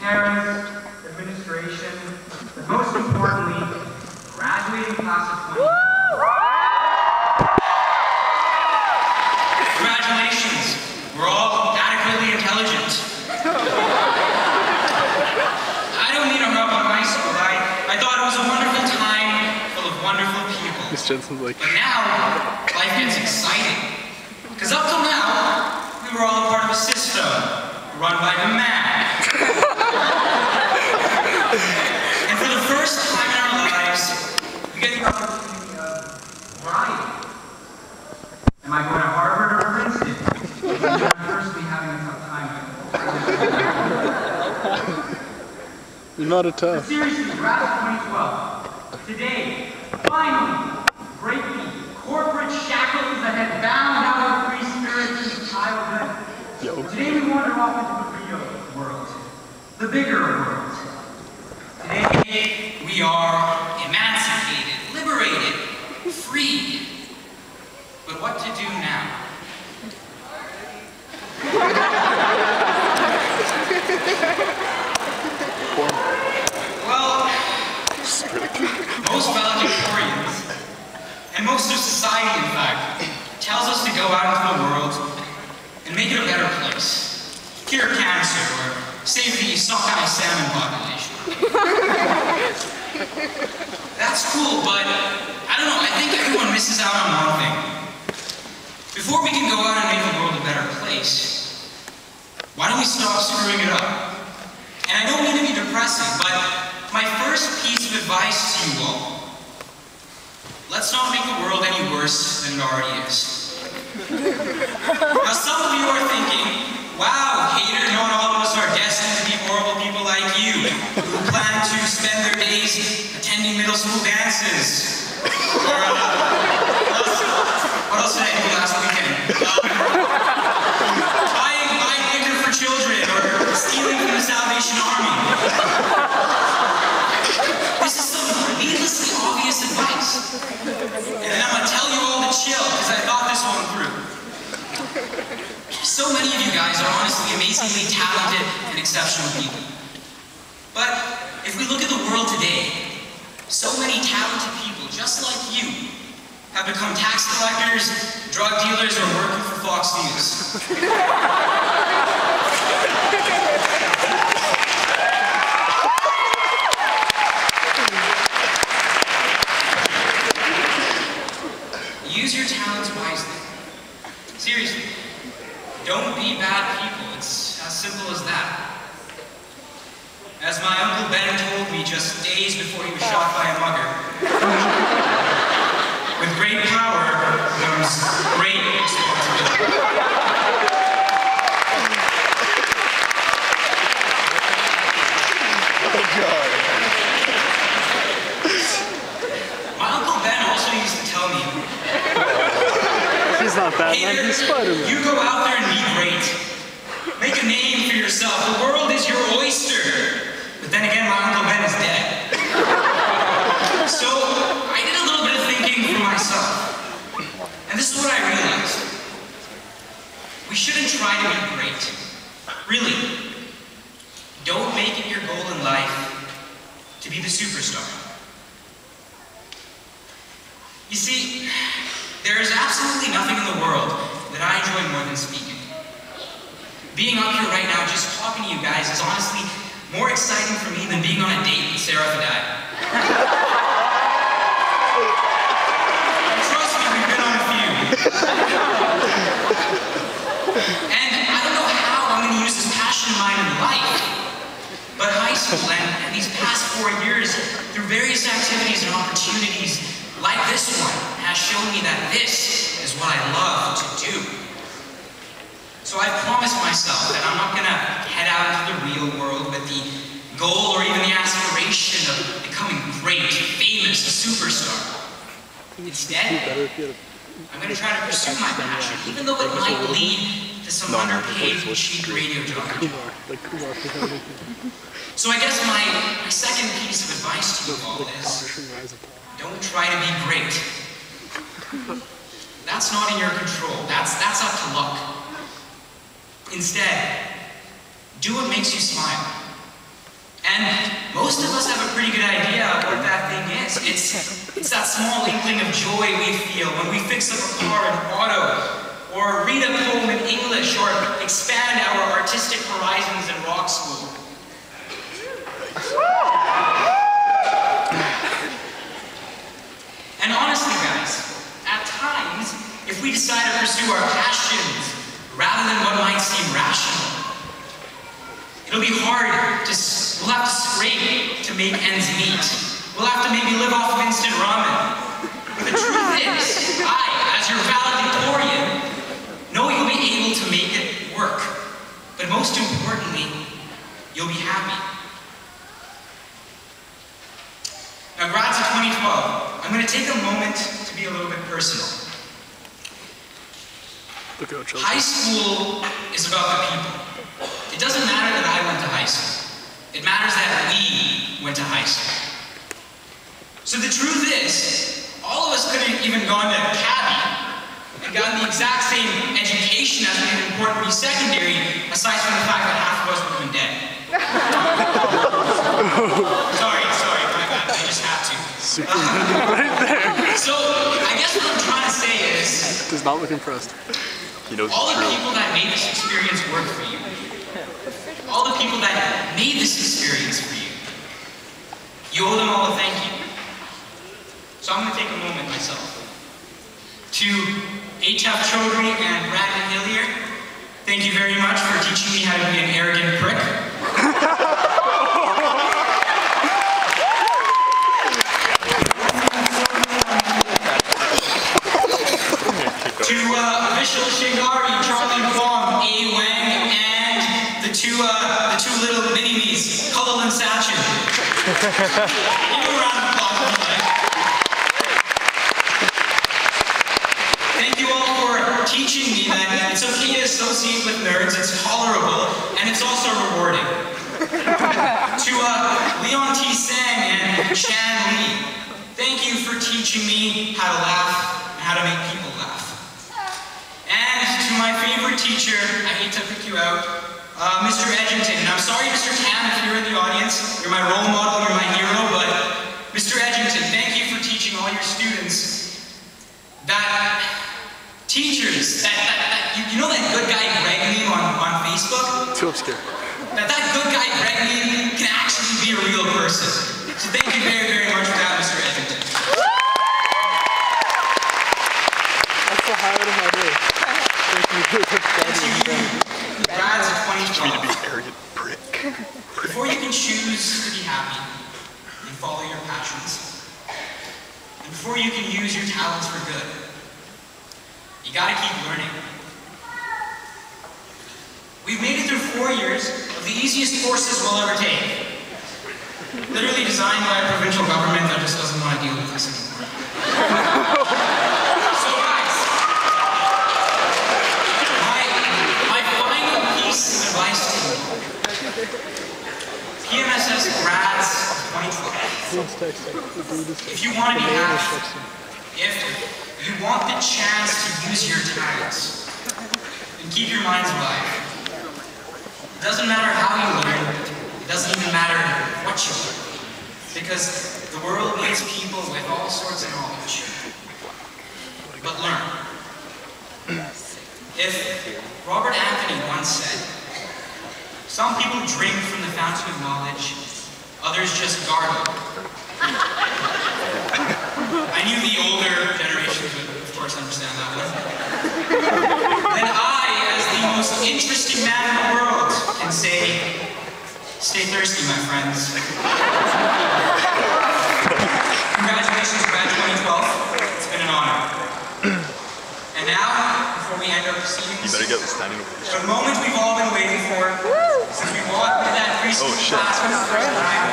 parents, administration, but most importantly, graduating class of 20. Congratulations, we're all adequately intelligent. I don't mean to harp on high school. I thought it was a wonderful time full of wonderful people. Miss Jensen's like, but now, life gets exciting. Because up till now, we were all a part of a system run by the man. And for the first time in our lives, we get the opportunity of variety. Am I going to Harvard or Princeton? I'm personally having a tough time with it. you're not a tough. But seriously, grad of 2012. Today, finally, break the corporate shackles that had bound our free spirits since childhood. Yo. Today we wander off into the real world, the bigger world. Today we are emancipated, liberated, free. But what to do now? Well, most valedictorians, and most of society in fact, tells us to go out into the world and make it a better place. Cure cancer, or save the sockeye salmon population. That's cool, but I don't know, I think everyone misses out on one thing. Before we can go out and make the world a better place, why don't we stop screwing it up? And I don't mean to be depressing, but my first piece of advice to you all, let's not make the world any worse than it already is. Now some of you are thinking, wow, Haider, not all of us are destined to be horrible people like you, who plan to spend their days attending middle school dances. Or, what else did I do last weekend? Buying liquor for children, or stealing from the Salvation Army. This is some needlessly obvious advice. And then I'm going to tell you all to chill, because I thought this one through. So many of you guys are honestly amazingly talented and exceptional people. But if we look at the world today, so many talented people, just like you, have become tax collectors, drug dealers, or working for Fox News. Use your talents wisely. Seriously. Don't be bad people. It's as simple as that. As my Uncle Ben told me just days before he was shot by a mugger, with great power comes great responsibility. Oh God. My Uncle Ben also used to tell me, He's not Batman, he's Spider-Man. you go out there and be great. Make a name for yourself. The world is your oyster. But then again, my Uncle Ben is dead. So I did a little bit of thinking for myself. And this is what I realized. We shouldn't try to be great. Really. Don't make it your goal in life to be the superstar. You see, there is absolutely nothing in the world that I enjoy more than speaking. Being up here right now, just talking to you guys, is honestly more exciting for me than being on a date with Sarah Fadai. Trust me, we've been on a few. And I don't know how I'm going to use this passion of mine in life, but high school and these past 4 years, through various activities and opportunities like this one, has shown me that this is what I love to do. So I've promised myself that I'm not going to head out into the real world with the goal or even the aspiration of becoming great, famous, a superstar. Instead, I'm going to try to pursue my passion, even though it might lead to some underpaid, cheap radio job. So I guess my second piece of advice to you all is, don't try to be great. That's not in your control. That's up to luck. Instead, do what makes you smile. most of us have a pretty good idea of what that thing is. It's that small inkling of joy we feel when we fix up a car in auto, or read a poem in English, or expand our artistic horizons in rock school. And honestly, guys, at times, if we decide to pursue our passions rather than what might seem rational, it'll be hard we'll have to scrape to make ends meet. We'll have to maybe live off of instant ramen. But the truth is, I, as your valedictorian, know you'll be able to make it work. But most importantly, you'll be happy. Now, grads of 2012, I'm going to take a moment to be a little bit personal. High school is about the people. It doesn't matter that I went to high school. It matters that we went to high school. So the truth is, all of us could have even gone to Cabby and gotten the exact same education as we did in Port Moody Secondary, aside from the fact that half of us would have been dead. sorry, my bad. I just had to. Right there. So, I guess what I'm trying to say is... Does not look impressed. All the people that made this experience work for you, all the people that made this experience for you, you owe them all a thank you. So I'm going to take a moment myself. To Ataf Chaudhry and Brandon Hillier, thank you very much for teaching me how to be an arrogant prick. To Vishal Shingari, Charlie Fong, A. Wang, and the two little mini-me's, Kulal and Sachin. Give a round of applause if you like. Thank you all for teaching me that it's okay to associate with nerds, it's tolerable, and it's also rewarding. To Leon T. Sang and Chan Lee, thank you for teaching me how to laugh and how to make people laugh. And to my favorite teacher, I hate to pick you out, Mr. Edgington. And I'm sorry, Mr. Tam, if you're in the audience, you're my role model, you're my hero, but Mr. Edgington, thank you for teaching all your students that teachers, you know that good guy Greg meme on Facebook? Too obscure. That good guy Greg meme can actually be a real person. So thank you very, very much for that, Mr. Edgington. That's the highlight of my day. Grads of 2012. To be an arrogant prick. Before you can choose to be happy and follow your passions, and before you can use your talents for good, you gotta keep learning. We've made it through 4 years of the easiest courses we'll ever take. Literally designed by a provincial government that just doesn't want to deal with us anymore. So guys, my final piece of advice to you, pmss grads 2012. If you want to be happy, if you want the chance to use your talents, and keep your minds alive, it doesn't matter how you learn, it doesn't even matter what you learn, because the world needs people with all sorts of knowledge. But learn. If Robert Anthony once said, some people drink from the fountain of knowledge, others just gargle. I knew the older generations would, of course, understand that one. Then I, as the most interesting man in the world, can say, stay thirsty, my friends. Congratulations, grad 2012. It's been an honor. And now, before we end our proceedings, You better get the standing ovation. the moment we've all been waiting for, since we walked into that preschool class for the first time,